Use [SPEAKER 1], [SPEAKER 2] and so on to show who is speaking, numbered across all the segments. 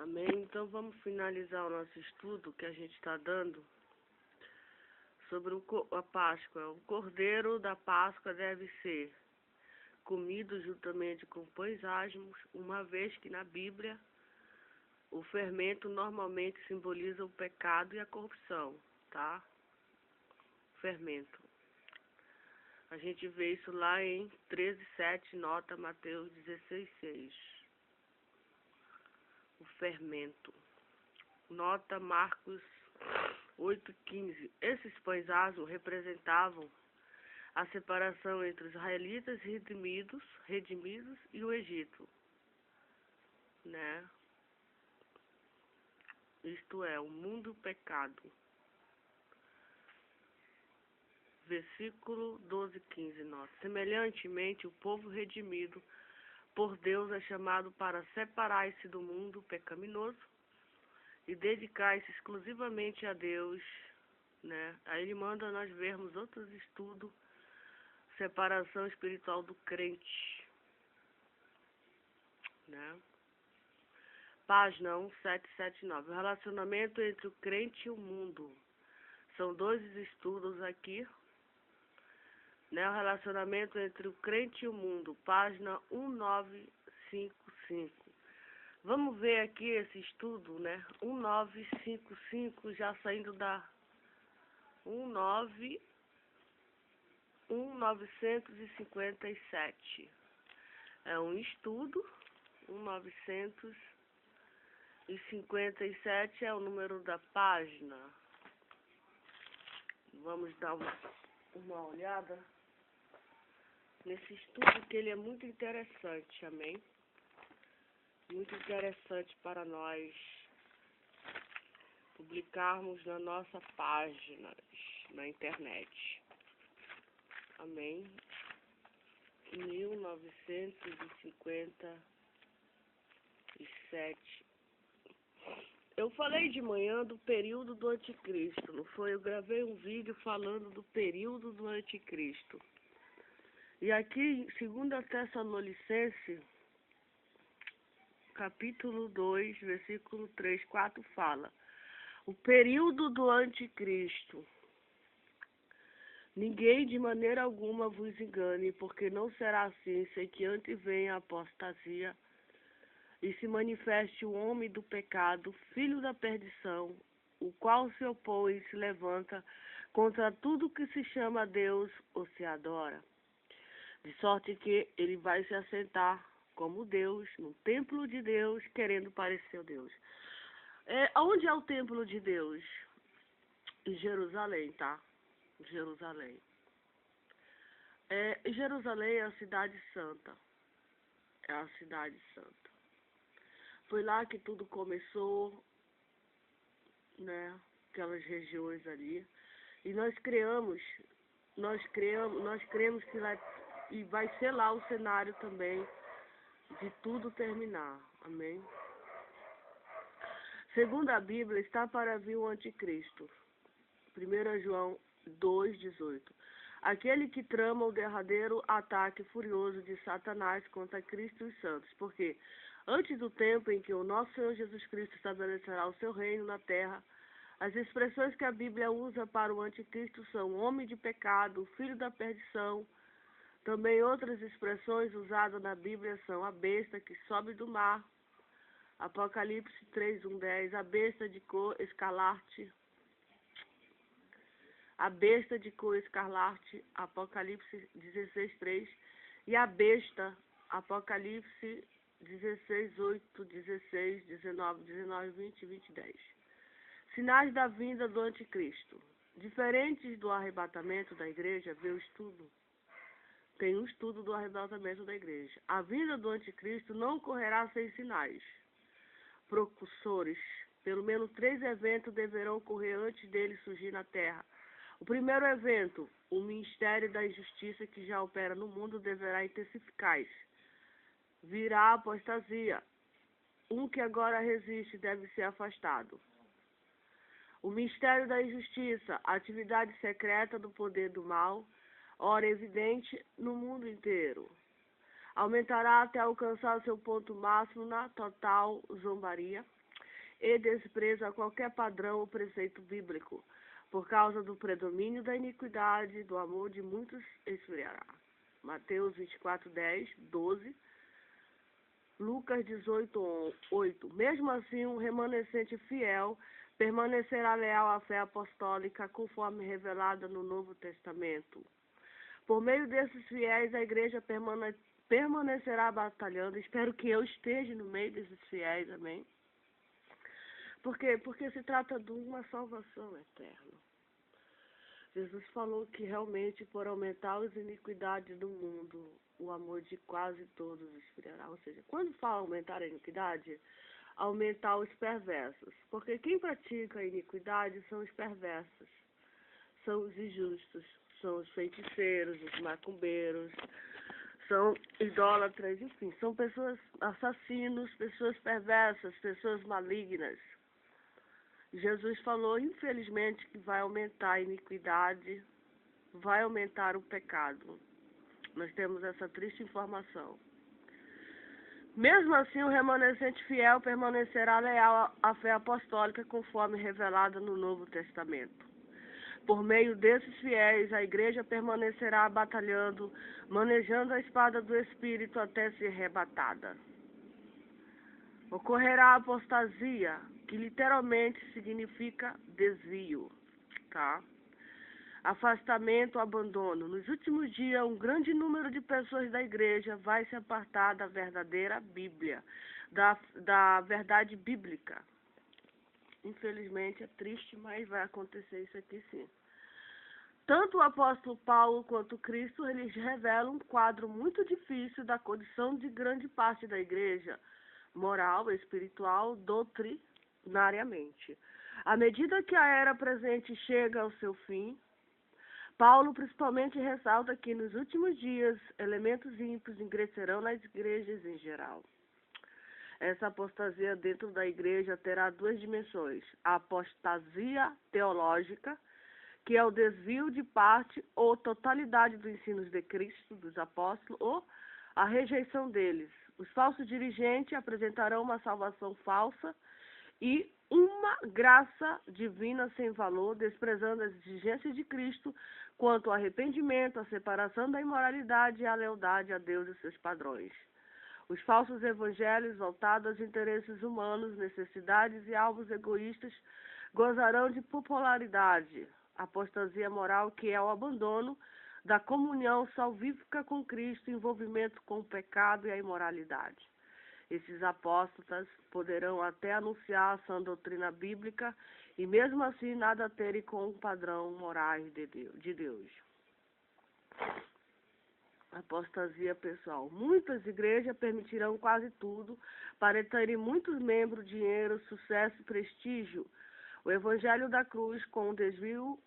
[SPEAKER 1] Amém? Então vamos finalizar o nosso estudo que a gente está dando sobre a Páscoa. O cordeiro da Páscoa deve ser comido juntamente com pães asmos, uma vez que na Bíblia o fermento normalmente simboliza o pecado e a corrupção, tá? Fermento. A gente vê isso lá em 13:7, nota Mateus 16:6. O fermento. Nota Marcos 8:15. Esses pães asmos representavam a separação entre os israelitas redimidos e o Egito, né? Isto é, o mundo e o pecado. Versículo 12:15, nota. Semelhantemente, o povo redimido por Deus é chamado para separar-se do mundo pecaminoso e dedicar-se exclusivamente a Deus, né? Aí ele manda nós vermos outros estudos, separação espiritual do crente, né? Página 1779. O relacionamento entre o crente e o mundo. São dois estudos aqui, né? O relacionamento entre o crente e o mundo. Página 1955. Vamos ver aqui esse estudo, né? 1955, já saindo da 1957. É um estudo, 1957 é o número da página. Vamos dar uma olhada nesse estudo, que ele é muito interessante, amém? Muito interessante para nós publicarmos na nossa página, na internet. Amém? 1957. Eu falei de manhã do período do anticristo, não foi? Eu gravei um vídeo falando do período do anticristo. E aqui em 2 Tessalonicenses, capítulo 2, versículo 3, 4, fala: o período do anticristo. Ninguém de maneira alguma vos engane, porque não será assim, sem que antes venha a apostasia e se manifeste o homem do pecado, filho da perdição, o qual se opõe e se levanta contra tudo que se chama Deus ou se adora. De sorte que ele vai se assentar como Deus, no templo de Deus, querendo parecer Deus. Onde é o templo de Deus? Em Jerusalém, tá? Jerusalém. Jerusalém é a cidade santa. É a cidade santa. Foi lá que tudo começou, né? Aquelas regiões ali. E nós cremos que lá, e vai ser lá o cenário também de tudo terminar. Amém? Segundo a Bíblia, está para vir o anticristo. 1 João 2,18. Aquele que trama o derradeiro ataque furioso de Satanás contra Cristo e os santos. Porque antes do tempo em que o nosso Senhor Jesus Cristo estabelecerá o seu reino na terra, as expressões que a Bíblia usa para o anticristo são homem de pecado, filho da perdição. Também outras expressões usadas na Bíblia são a besta que sobe do mar, Apocalipse 3:10, a besta de cor escarlate, Apocalipse 16:3, e a besta, Apocalipse 16:8, 16, 19, 20, 20, 10. Sinais da vinda do anticristo. Diferentes do arrebatamento da igreja, tem um estudo do arrebatamento da igreja. A vinda do anticristo não ocorrerá sem sinais precursores. Pelo menos 3 eventos deverão ocorrer antes dele surgir na terra. O primeiro evento, o ministério da injustiça que já opera no mundo, deverá intensificar-se. Virá a apostasia. Um que agora resiste deve ser afastado. O mistério da injustiça, a atividade secreta do poder do mal, ora evidente no mundo inteiro. Aumentará até alcançar seu ponto máximo na total zombaria. e despreza qualquer padrão ou preceito bíblico. Por causa do predomínio da iniquidade, do amor de muitos esfriará. Mateus 24:10, 12. Lucas 18:8. Mesmo assim, um remanescente fiel permanecerá leal à fé apostólica, conforme revelada no Novo Testamento. Por meio desses fiéis, a igreja permanecerá batalhando. Espero que eu esteja no meio desses fiéis, amém? Por quê? Porque se trata de uma salvação eterna. Jesus falou que realmente, por aumentar as iniquidades do mundo, o amor de quase todos esfriará. Ou seja, quando fala aumentar a iniquidade, aumentar os perversos. Porque quem pratica a iniquidade são os perversos, são os injustos, são os feiticeiros, os macumbeiros, são idólatras, enfim, são pessoas assassinos, pessoas perversas, pessoas malignas. Jesus falou, infelizmente, que vai aumentar a iniquidade, vai aumentar o pecado. Nós temos essa triste informação. Mesmo assim, o remanescente fiel permanecerá leal à fé apostólica, conforme revelada no Novo Testamento. Por meio desses fiéis, a igreja permanecerá batalhando, manejando a espada do Espírito até ser arrebatada. Ocorrerá a apostasia, que literalmente significa desvio, tá? Afastamento, abandono. Nos últimos dias, um grande número de pessoas da igreja vai se apartar da verdadeira Bíblia, da verdade bíblica. Infelizmente, é triste, mas vai acontecer isso aqui sim. Tanto o apóstolo Paulo quanto Cristo, eles revelam um quadro muito difícil da condição de grande parte da igreja, moral, espiritual, doutrinariamente. À medida que a era presente chega ao seu fim, Paulo principalmente ressalta que nos últimos dias, elementos ímpios ingressarão nas igrejas em geral. Essa apostasia dentro da igreja terá duas dimensões: a apostasia teológica, que é o desvio de parte ou totalidade dos ensinos de Cristo, dos apóstolos, ou a rejeição deles. Os falsos dirigentes apresentarão uma salvação falsa e uma graça divina sem valor, desprezando as exigências de Cristo quanto ao arrependimento, a separação da imoralidade e a lealdade a Deus e seus padrões. Os falsos evangelhos voltados aos interesses humanos, necessidades e alvos egoístas gozarão de popularidade. A apostasia moral, que é o abandono da comunhão salvífica com Cristo, envolvimento com o pecado e a imoralidade. Esses apóstatas poderão até anunciar a sã doutrina bíblica e mesmo assim nada terem com o padrão morais de Deus. Apostasia pessoal. Muitas igrejas permitirão quase tudo para terem muitos membros, dinheiro, sucesso e prestígio. O evangelho da cruz, com o desafio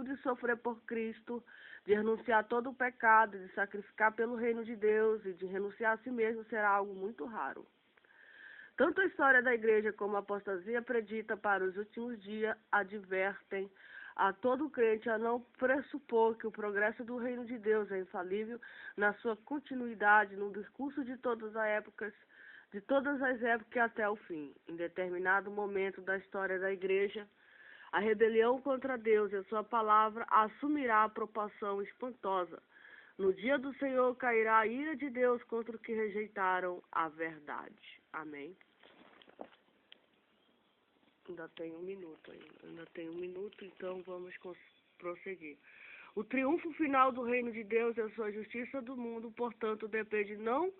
[SPEAKER 1] de sofrer por Cristo, de renunciar todo o pecado, de sacrificar pelo reino de Deus e de renunciar a si mesmo, será algo muito raro. Tanto a história da igreja como a apostasia predita para os últimos dias advertem a todo crente a não pressupor que o progresso do reino de Deus é infalível na sua continuidade no discurso de todas as épocas até o fim. Em determinado momento da história da igreja, a rebelião contra Deus e a sua palavra assumirá a proporção espantosa. No dia do Senhor cairá a ira de Deus contra os que rejeitaram a verdade. Amém? Ainda tem um minuto então vamos prosseguir. O triunfo final do reino de Deus e a sua justiça do mundo, portanto, depende não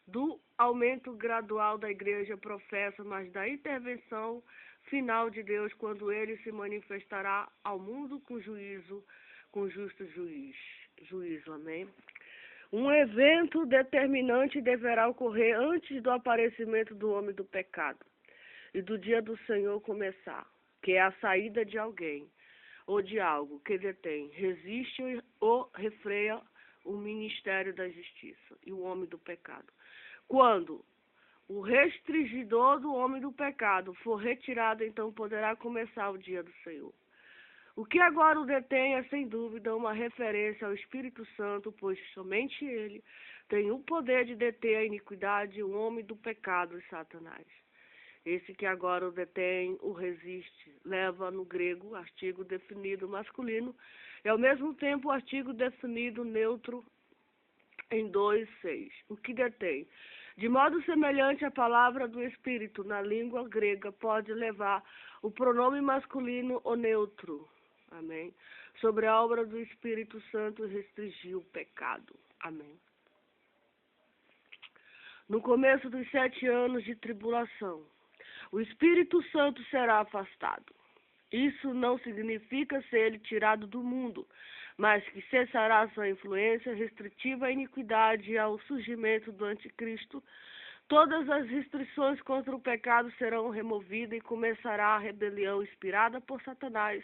[SPEAKER 1] do aumento gradual da igreja professa, mas da intervenção final de Deus, quando ele se manifestará ao mundo com juízo, com justo juízo. Amém? Um evento determinante deverá ocorrer antes do aparecimento do homem do pecado e do dia do Senhor começar, que é a saída de alguém ou de algo que detém, resiste ou refreia o ministério da justiça e o homem do pecado. Quando o restringidor do homem do pecado for retirado, então poderá começar o dia do Senhor. O que agora o detém é, sem dúvida, uma referência ao Espírito Santo, pois somente ele tem o poder de deter a iniquidade, o homem do pecado e Satanás. Esse que agora o detém, o resiste, leva no grego artigo definido masculino e ao mesmo tempo o artigo definido neutro em 2:6. O que detém? De modo semelhante, a palavra do Espírito na língua grega pode levar o pronome masculino ou neutro. Amém. Sobre a obra do Espírito Santo restringir o pecado. Amém. No começo dos 7 anos de tribulação, o Espírito Santo será afastado. Isso não significa ser ele tirado do mundo, mas que cessará sua influência restritiva à iniquidade e ao surgimento do anticristo. Todas as restrições contra o pecado serão removidas e começará a rebelião inspirada por Satanás.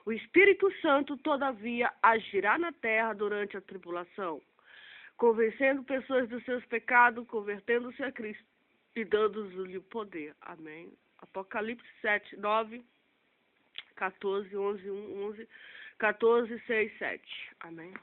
[SPEAKER 1] O Espírito Santo, todavia, agirá na terra durante a tribulação, convencendo pessoas dos seus pecados, convertendo-se a Cristo e dando-lhe poder. Amém. Apocalipse 7, 9, 14, 11, 1, 11, 14, 6, 7. Amém.